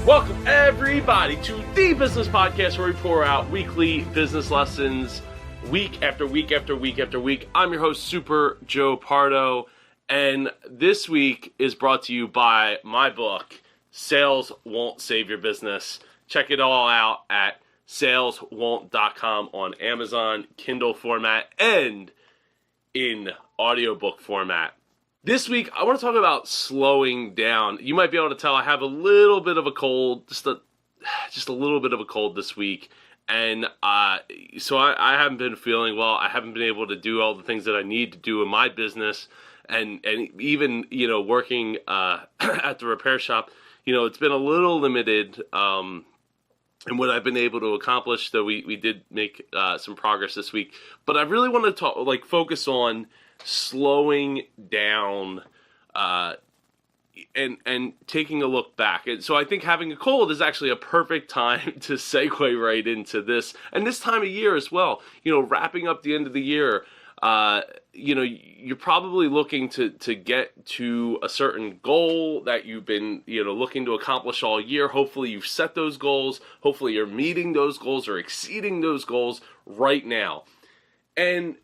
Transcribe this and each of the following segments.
Welcome, everybody, to the Business Podcast, where we pour out weekly business lessons week after week after week after week. I'm your host, Super Joe Pardo, and this week is brought to you by my book, Sales Won't Save Your Business. Check it all out at saleswon't.com on Amazon, Kindle format, and in audiobook format. This week, I want to talk about slowing down. You might be able to tell I have a little bit of a cold, just a little bit of a cold this week. And so I haven't been feeling well. I haven't been able to do all the things that I need to do in my business. And even, working at the repair shop, it's been a little limited in what I've been able to accomplish. Though we did make some progress this week. But I really want to focus on slowing down and taking a look back. And so I think having a cold is actually a perfect time to segue right into this. And this time of year as well, wrapping up the end of the year, you're probably looking to get to a certain goal that you've been, looking to accomplish all year. Hopefully you've set those goals. Hopefully you're meeting those goals or exceeding those goals right now. And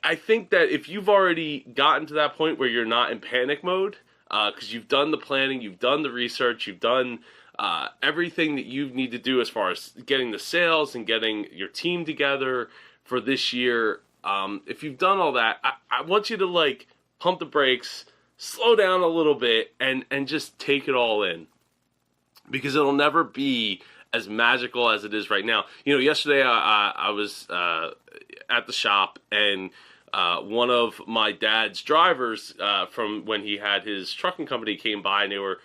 I think that if you've already gotten to that point where you're not in panic mode, because you've done the planning, you've done the research, you've done everything that you need to do as far as getting the sales and getting your team together for this year, if you've done all that, I want you to pump the brakes, slow down a little bit, and just take it all in, because it'll never be as magical as it is right now. Yesterday I was at the shop, and one of my dad's drivers from when he had his trucking company came by, and they were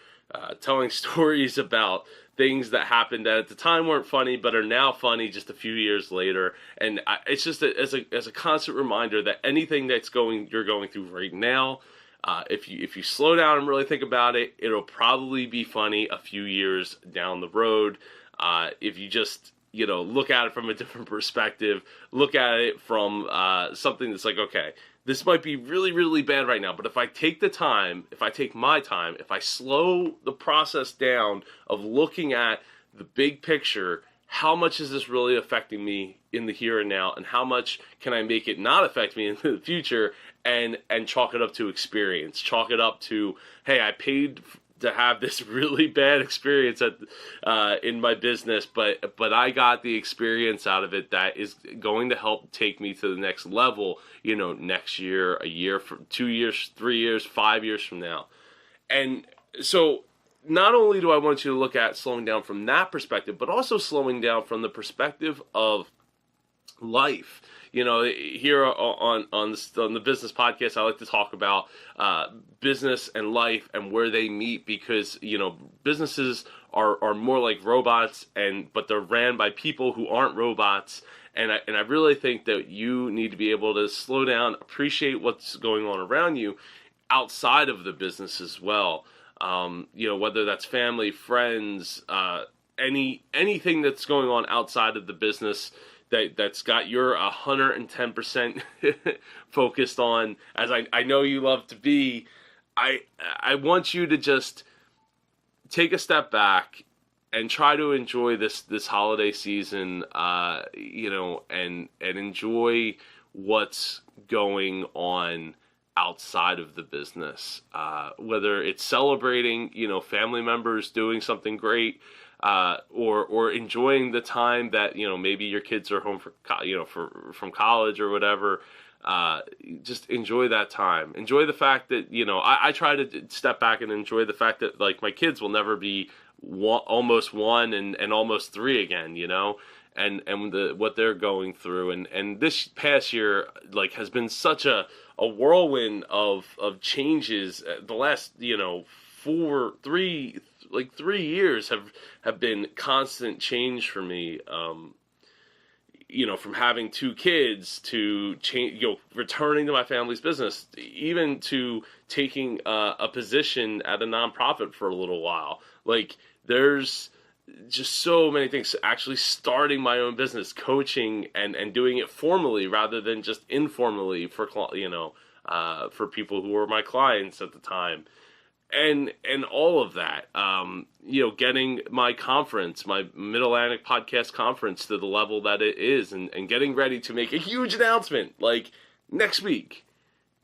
telling stories about things that happened that at the time weren't funny but are now funny just a few years later. And it's just as a constant reminder that anything you're going through right now, if you slow down and really think about it, it'll probably be funny a few years down the road. If you just, look at it from a different perspective, look at it from something that's okay, this might be really, really bad right now, but if I take the time, if I take my time, if I slow the process down of looking at the big picture, how much is this really affecting me in the here and now, and how much can I make it not affect me in the future, and chalk it up to experience, chalk it up to, hey, I paid to have this really bad experience in my business, but I got the experience out of it that is going to help take me to the next level, next year, a year, 2 years, 3 years, 5 years from now. And so not only do I want you to look at slowing down from that perspective, but also slowing down from the perspective of life. Here on the Business Podcast, I like to talk about business and life and where they meet, because businesses are more like robots, but they're ran by people who aren't robots. And I really think that you need to be able to slow down, appreciate what's going on around you outside of the business as well. Whether that's family, friends, anything that's going on outside of the business that's got your 110% focused on, as I know you love to be. I want you to just take a step back and try to enjoy this holiday season, and enjoy what's going on outside of the business, whether it's celebrating, family members doing something great, or enjoying the time that, maybe your kids are home from college or whatever. Just enjoy that time. Enjoy the fact that, I try to step back and enjoy the fact that, my kids will never be almost one and almost three again, and what they're going through. And this past year, has been such a whirlwind of changes. The last, 3 years have been constant change for me. From having 2 kids to returning to my family's business, even to taking a position at a nonprofit for a little while. There's just so many things. Actually starting my own business, coaching and doing it formally rather than just informally for people who were my clients at the time. and all of that, getting my conference, my Mid-Atlantic Podcast Conference, to the level that it is, and getting ready to make a huge announcement, like next week.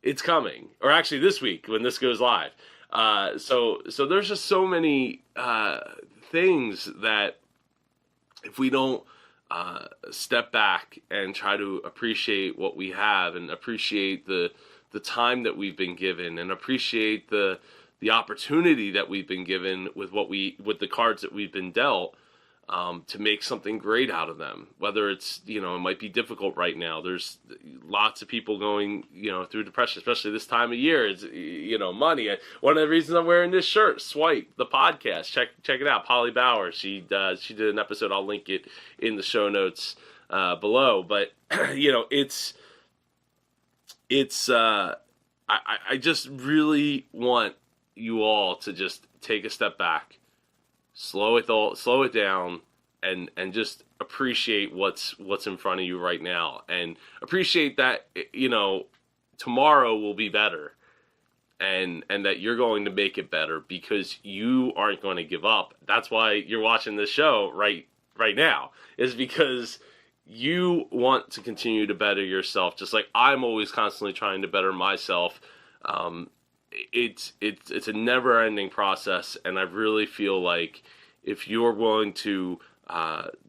It's coming, or actually this week when this goes live. So there's just so many things that if we don't step back and try to appreciate what we have, and appreciate the time that we've been given, and appreciate the opportunity that we've been given with the cards that we've been dealt, to make something great out of them. Whether it's, it might be difficult right now. There's lots of people going, through depression, especially this time of year. It's, money. One of the reasons I'm wearing this shirt, Swipe, the podcast. Check it out. Polly Bauer. She did an episode. I'll link it in the show notes below. But, I just really want you all to just take a step back, slow it down, and just appreciate what's in front of you right now, and appreciate that tomorrow will be better, and that you're going to make it better, because you aren't going to give up. That's why you're watching this show right now, is because you want to continue to better yourself, just like I'm always constantly trying to better myself. It's a never-ending process, and I really feel like if you're willing to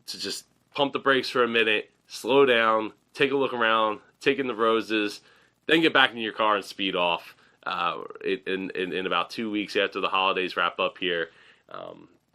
just pump the brakes for a minute, slow down, take a look around, take in the roses, then get back in your car and speed off. In about 2 weeks after the holidays wrap up here,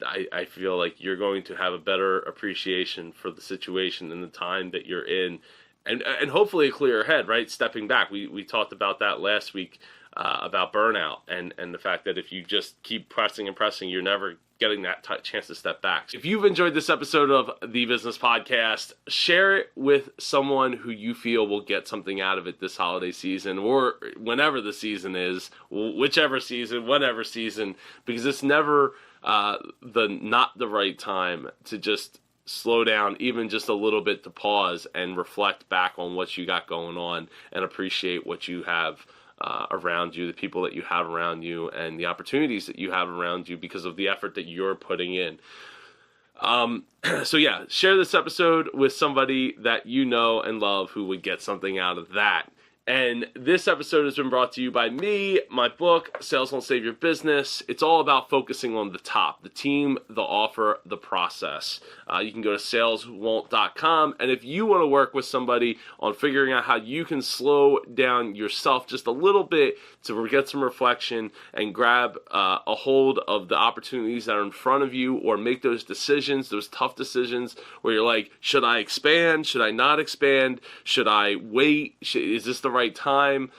I feel like you're going to have a better appreciation for the situation and the time that you're in, and hopefully a clearer head, right? Stepping back. We talked about that last week, about burnout, and the fact that if you just keep pressing and pressing, you're never getting that chance to step back. If you've enjoyed this episode of The Business Podcast, share it with someone who you feel will get something out of it this holiday season, or whenever the season is, whichever season, whatever season, because it's never not the right time to just slow down, even just a little bit, to pause and reflect back on what you got going on, and appreciate what you have around you, the people that you have around you, and the opportunities that you have around you because of the effort that you're putting in. So yeah, share this episode with somebody that you know and love who would get something out of that. And this episode has been brought to you by me, my book, Sales Won't Save Your Business. It's all about focusing on the top, the team, the offer, the process. You can go to saleswon't.com, and if you want to work with somebody on figuring out how you can slow down yourself just a little bit to get some reflection and grab a hold of the opportunities that are in front of you, or make those decisions, those tough decisions where you're like, should I expand? Should I not expand? Should I wait? Is this the right time?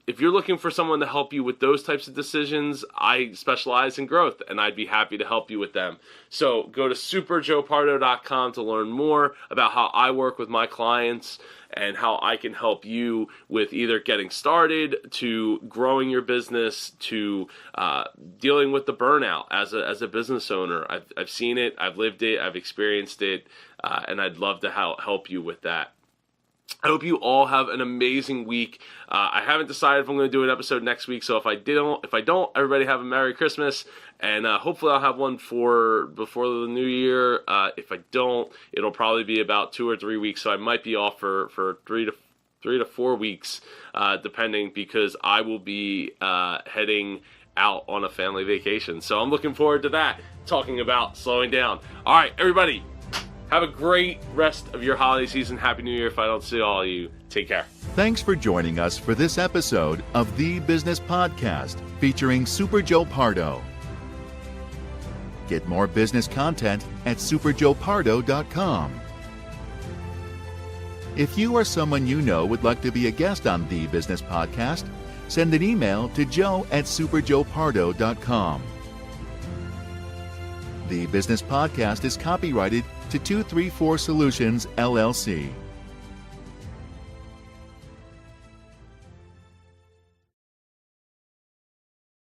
If you're looking for someone to help you with those types of decisions, I specialize in growth, and I'd be happy to help you with them. So go to superjoepardo.com to learn more about how I work with my clients, and how I can help you with either getting started, to growing your business, to dealing with the burnout as a business owner. I've seen it, I've lived it, I've experienced it, and I'd love to help you with that. I hope you all have an amazing week. I haven't decided if I'm going to do an episode next week, so if I don't, everybody have a Merry Christmas, and hopefully I'll have one before the new year. If I don't, it'll probably be about 2 or 3 weeks, so I might be off for 3 to 4 weeks, depending, because I will be heading out on a family vacation. So I'm looking forward to that, talking about slowing down. All right, everybody. Have a great rest of your holiday season. Happy New Year if I don't see all of you. Take care. Thanks for joining us for this episode of The Business Podcast featuring Super Joe Pardo. Get more business content at superjoepardo.com. If you or someone you know would like to be a guest on The Business Podcast, send an email to joe@superjoepardo.com. The Business Podcast is copyrighted to 234 Solutions, LLC.